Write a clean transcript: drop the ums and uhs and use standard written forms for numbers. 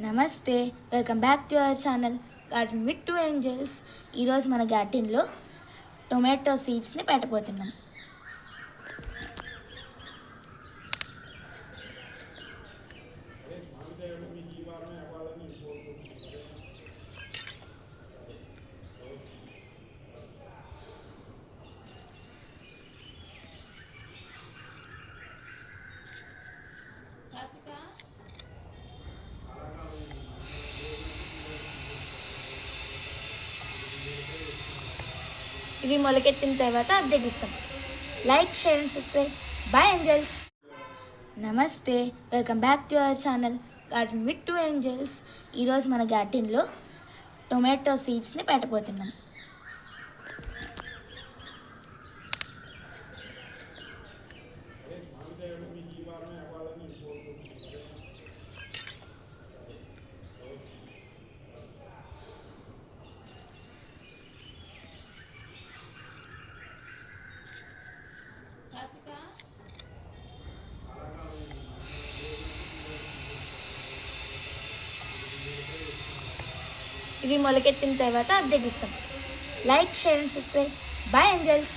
నమస్తే, welcome back to our channel garden with two angels. ఈరోజు మన గార్డెన్లో టొమాటో సీడ్స్ని పెట్టబోతున్నాం. ఇవి మొలకెత్తిన తర్వాత అప్డేట్ ఇస్తాం. Like, share and subscribe. Bye angels. నమస్తే, welcome back to our channel garden with two angels. ఈరోజు మన గార్డెన్లో టొమాటో సీడ్స్ని పెట్టబోతున్నాం. ఇవి మొలకెత్తిన తర్వాత అప్డేట్ ఇస్తాం. Like, share and subscribe. Bye angels.